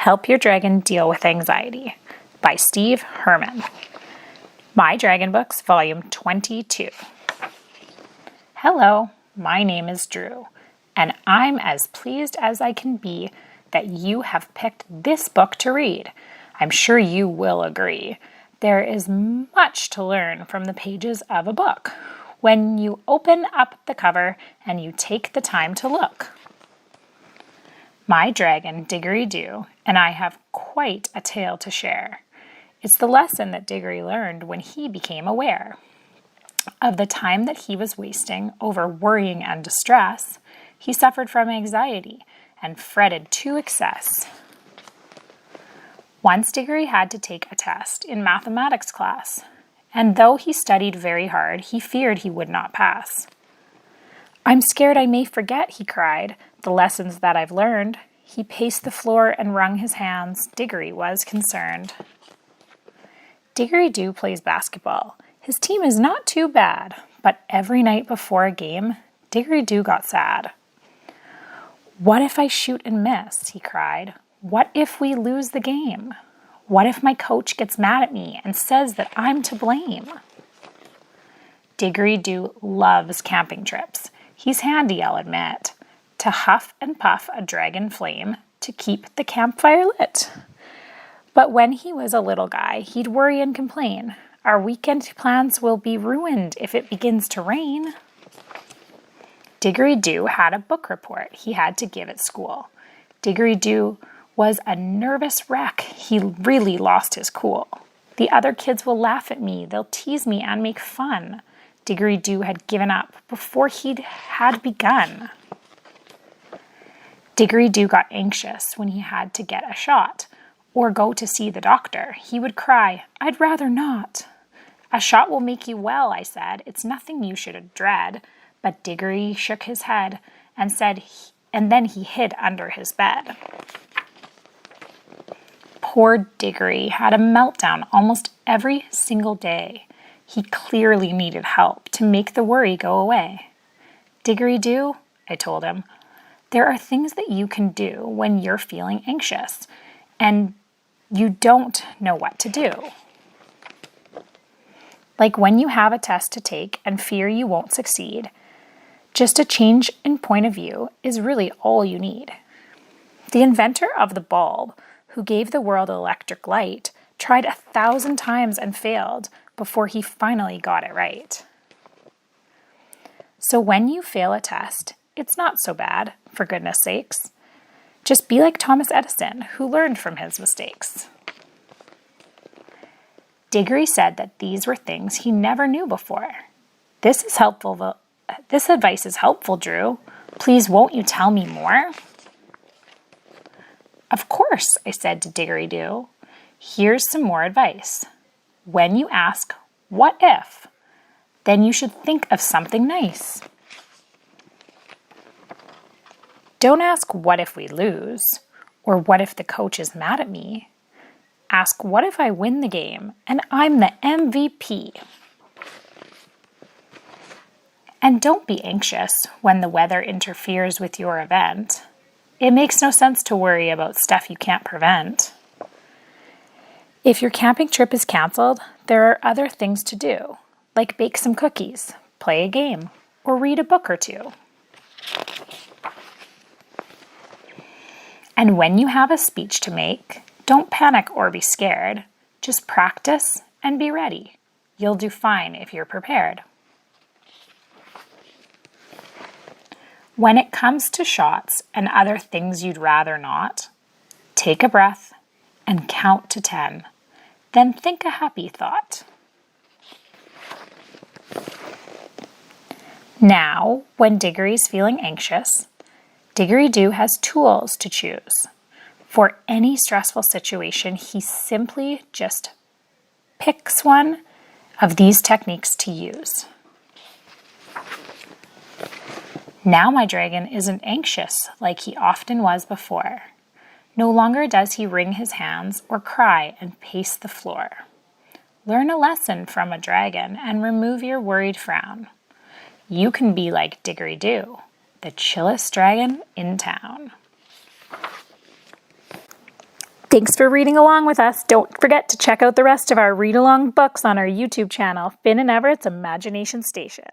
Help Your Dragon Deal with Anxiety by Steve Herman. My Dragon Books, Volume 22. Hello, my name is Drew, and I'm as pleased as I can be that you have picked this book to read. I'm sure you will agree. There is much to learn from the pages of a book when you open up the cover and you take the time to look. My dragon, Diggory-Doo, and I have quite a tale to share. It's the lesson that Diggory learned when he became aware of the time that he was wasting over worrying and distress. He suffered from anxiety and fretted to excess. Once Diggory had to take a test in mathematics class, and though he studied very hard, he feared he would not pass. "I'm scared I may forget," he cried, "the lessons that I've learned." He paced the floor and wrung his hands. Diggory was concerned. Diggory-Doo plays basketball. His team is not too bad, but every night before a game, Diggory-Doo got sad. "What if I shoot and miss?" he cried. "What if we lose the game? What if my coach gets mad at me and says that I'm to blame?" Diggory-Doo loves camping trips. He's handy, I'll admit, to huff and puff a dragon flame to keep the campfire lit. But when he was a little guy, he'd worry and complain. "Our weekend plans will be ruined if it begins to rain." Diggory-Doo had a book report he had to give at school. Diggory-Doo was a nervous wreck. He really lost his cool. "The other kids will laugh at me. They'll tease me and make fun." Diggory-Doo had given up before he had begun. Diggory-Doo got anxious when he had to get a shot or go to see the doctor. He would cry, "I'd rather not." "A shot will make you well," I said. "It's nothing you should dread." But Diggory shook his head and said, and then he hid under his bed. Poor Diggory had a meltdown almost every single day. He clearly needed help to make the worry go away. "Diggory-Doo," I told him, "there are things that you can do when you're feeling anxious and you don't know what to do. Like when you have a test to take and fear you won't succeed, just a change in point of view is really all you need." The inventor of the bulb, who gave the world electric light, tried 1,000 times and failed before he finally got it right. So when you fail a test, it's not so bad, for goodness sakes. Just be like Thomas Edison, who learned from his mistakes. Diggory said that these were things he never knew before. This advice is helpful, Drew. Please, won't you tell me more?" "Of course," I said to Diggory-Doo. "Here's some more advice. When you ask, 'What if?' then you should think of something nice. Don't ask, 'What if we lose?' or 'What if the coach is mad at me?' Ask, 'What if I win the game and I'm the MVP?' And don't be anxious when the weather interferes with your event. It makes no sense to worry about stuff you can't prevent. If your camping trip is canceled, there are other things to do, like bake some cookies, play a game, or read a book or two. And when you have a speech to make, don't panic or be scared. Just practice and be ready. You'll do fine if you're prepared. When it comes to shots and other things you'd rather not, take a breath and count to 10. Then think a happy thought. Now, when Diggory's feeling anxious, Diggory-Doo has tools to choose. For any stressful situation, he simply just picks one of these techniques to use. Now my dragon isn't anxious like he often was before. No longer does he wring his hands or cry and pace the floor. Learn a lesson from a dragon and remove your worried frown. You can be like Diggory-Doo, the chillest dragon in town. Thanks for reading along with us. Don't forget to check out the rest of our read-along books on our YouTube channel, Finn and Everett's Imagination Station.